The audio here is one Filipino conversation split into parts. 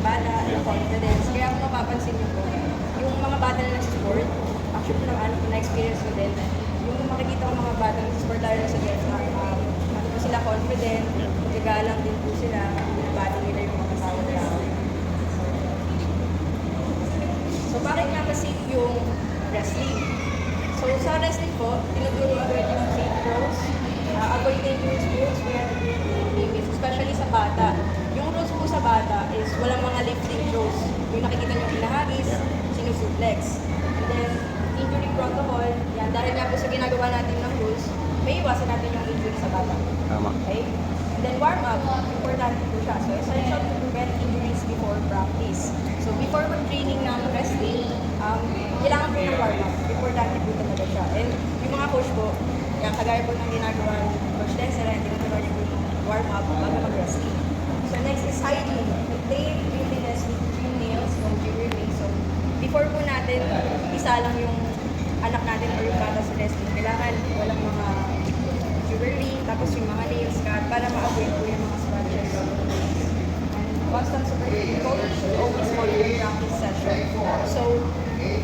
ng bata, yung confidence. Kaya kung mapapansin niyo po, yung mga bata na nag-sport, actually na-experience ko din, yung makikita ko mga bata nag-sport lalo na sa girls, ano po sila confident, gagalang din po sila, binabati nila yung mga kasama nila. So bakit nga kasi yung wrestling? So sa wrestling po, tinuturo agad yung safe throws, avoid dangerous moves, especially sa bata. Yung rules po sa bata is walang mga lifting throws. Yung nakikita nyo pinahagis, sinusuplex. And then, injury protocol, yan, dahil nga po sa ginagawa natin ng rules, may iwasan natin yung injury sa bata. Tama. Okay? And then warm-up, important po siya. So essential to prevent injuries before practice. So before mag-training ng wrestling, kailangan po ng warm-up. Importante po talaga siya. And yung mga coach po, yan, kagaya po ng ginagawa ni Coach Denzel, tinuturo niyo po yung warm-up bago mag-wrestling. So next is hygiene. Maintain cleanliness with trim nails, no jewelry. So before po natin isa lang yung anak natin or yung bata sa wrestling, kailangan walang mga jewelry, tapos yung mga nails cut para ma-avoid po yung mga scratches. And constant supervision. Coach should always monitor practice session. So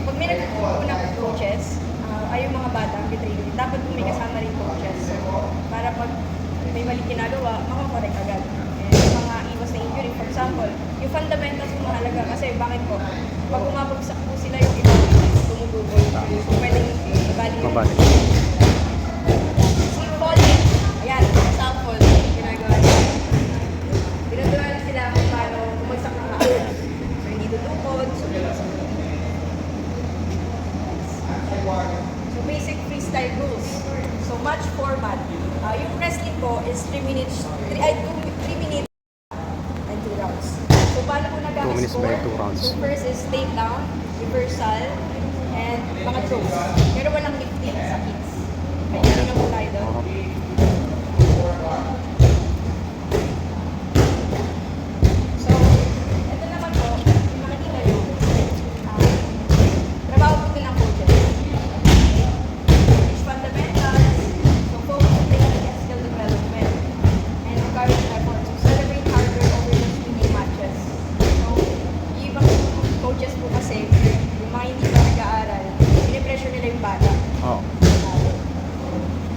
pag may nagtuturo po ng coaches, ay yung mga bata ang training, dapat po may kasama rin coaches. So, para pag may mali ginagawa, makakorek agad. And yung mga iwas na injury, for example, yung fundamentals po mahalaga kasi bakit po? Pag umabagsak po sila yung ibang tumutugol, pwedeng mabalik. Sleep falling, ayan, sound fall, ginagawa nila. Tinuturuan sila kung paano bumagsak ng kaagad. So, hindi tutukod, so basic freestyle rules. So match format. Yung wrestling po is 3 minutes and 2 rounds. So paano po 2 minutes by 2 rounds. So first is takedown, reversal, and mga throws. Pero walang lifting sa kids. Kaya hindi na po tayo doon. So, ito naman po, yung makikita nyo, trabaho po din ang coaches. Fundamentals, so focus on technique and skill development, and encourage effort. So celebrate hard work over the winning matches. So, yung ibang coaches po kasi, yung mga hindi pa nag-aaral, pinipressure nila yung bata. Oh.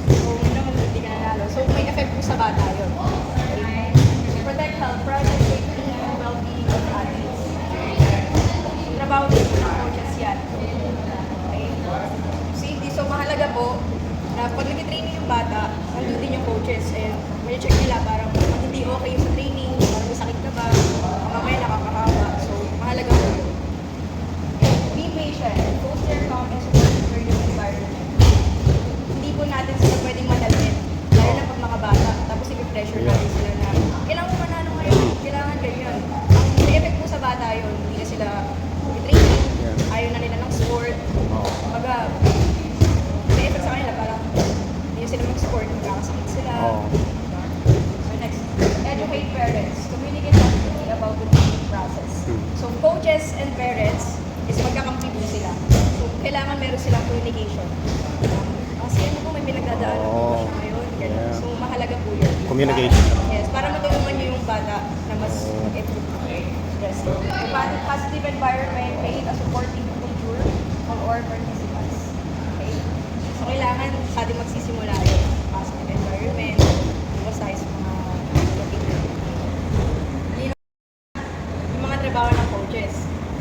So, muna mabuti ka nanalo. So, may effect po sa bata yun. Okay? So, protect health, private safety, and well-being of athletes. So, trabaho din po ng coaches yan. Okay? Safety, so mahalaga po na pag nag-training yung bata, nandun din yung coaches and may check nila parang pag hindi okay yung sa training, parang may sakit ka ba, mamaya nakakahawa. So, mahalaga po yun. Be patient, foster calm and support the learning environment. Hindi po natin sila pwedeng madalhin, lalo na pag mga bata, tapos i-pressure natin sila na kailangan mo manalo ngayon, kailangan ganyan. Ang effect po sa bata yun, hindi na sila training, ayaw na nila ng sport, kumbaga, may effect sa kanila, parang hindi sila mag-sport, magkakasakit sila. So next, educate parents, communicate openly about the training process. So coaches and parents is magkakampi po sila. So kailangan meron silang communication. Kasi ano po may pinagdadaanan po siya ngayon. Yeah. So mahalaga po yun. Communication. Yes, para matulungan niyo yung bata na mas mag-improve. Yes. So, positive environment, create a supportive culture for all participants. Okay? So kailangan sa ating magsisimula yun. Positive environment, iwas tayo sa mga yung mga trabaho ng coaches.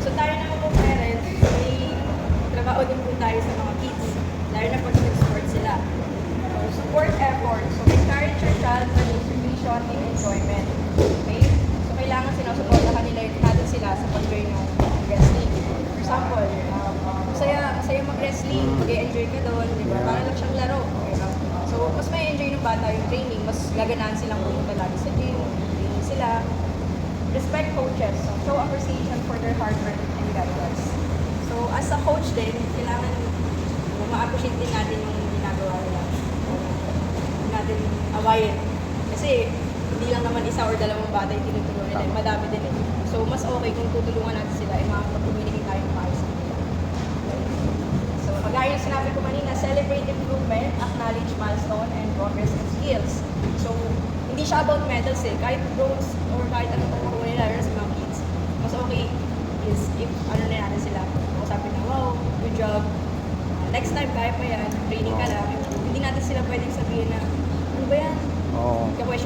So tayo naman po parents, may trabaho din po tayo sa mga kids, lalo na pag nag-sport sila. So support effort, so encourage your child for motivation and enjoyment. Okay? So kailangan sinusuportahan nila natin sila sa pag-join ng wrestling. For example, masaya mag-wrestling, mag-enjoy ka doon, di ba? Para lang siyang laro. Okay? So mas may enjoy ng bata yung training, mas gaganahan silang pumunta lagi sa gym, training sila. Respect coaches, so show appreciation for their hard work and guidance. So as a coach din, kailangan ma-appreciate din natin yung ginagawa nila. Hindi natin awayin. Kasi hindi lang naman isa or dalawang bata yung tinutulungan nila, madami din eh. So mas okay kung tutulungan natin sila, makakapag-communicate tayo ng maayos. So kagaya yung sinabi ko kanina, celebrate improvement, acknowledge milestone, and progress and skills. So hindi siya about medals eh. Kahit bronze or kahit anong nakuha nila sa mga kids, mas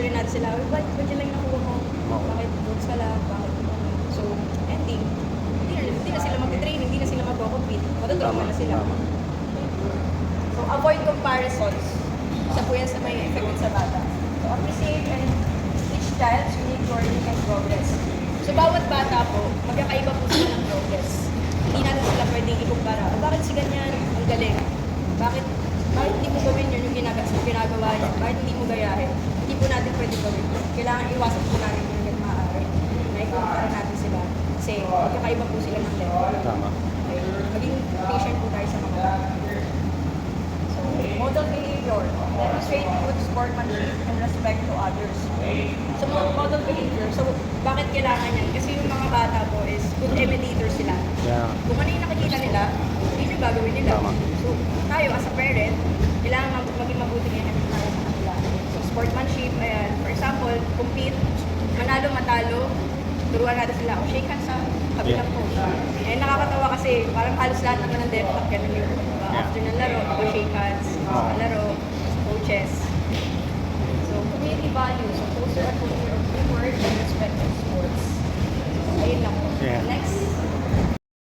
questionin natin sila, "Uy, ba't yun lang nakuha mo? Bakit books ka lang? Bakit ano?" So, ending, hindi na sila mag-train, hindi na sila mag-compete. Matutrauma na sila. So, avoid comparisons. Isa po yan sa may effect sa bata. So, appreciate and each child's unique learning and progress. So, bawat bata po, magkakaiba po sila ng progress. Hindi natin sila pwedeng ikumpara. O, bakit si ganyan? Ang galing. Bakit hindi mo gawin yun yung ginagawa niya? Bakit hindi mo gayahin? Hindi po natin pwede gawin. Kailangan iwasan po natin yung hanggang maaari. Na ikumpara natin sila. Kasi magkakaiba po sila ng level. Tama. Okay. Maging patient po tayo sa mga bata. So, model behavior. Demonstrate good sportsmanship and respect to others. So, model behavior. So, bakit kailangan yan? Kasi yung mga bata po is good imitator sila. Yeah. Kung ano yung nakikita nila, yun yung gagawin nila. Tama. So, tayo as a parent, kailangan maging mabuti yung effect tayo sa kanila. So, sportsmanship, ayan. For example, compete, manalo, matalo, turuan natin sila. O, shake hands sa kabilang po. Eh, nakakatawa kasi parang halos lahat naman ng DepTap, ganun yun. After ng laro, shake hands, sa laro, coaches. So, community values. So, foster a culture of teamwork and respect in sports. Ayun lang po. Yeah. Next,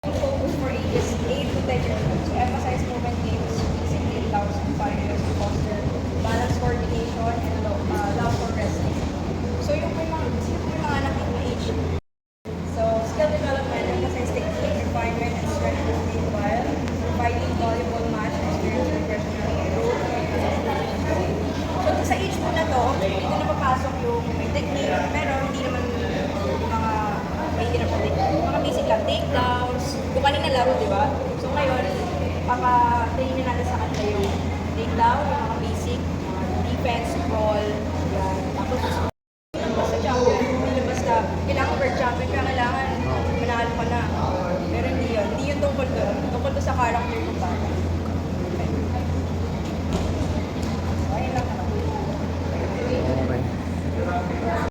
focus for ages 8 to 10 years old. So, emphasize movement games, discipline, allows and fighters to foster balance, coordination, and allow for resting. So, yung may mga anak yung age. So, skill development, emphasize technique, refinement, and strength training while providing valuable match experience, recreational growth, and so, sa age po na to, dito na papasok yung may technique, pero hindi naman yung mga mahihirap na technique. Yung mga basic lang, takedowns, kung kanina laro, di ba? So, ngayon, papatrainin natin sa kanila yung takedown, yung mga basic, defense, crawl, yan. Tapos,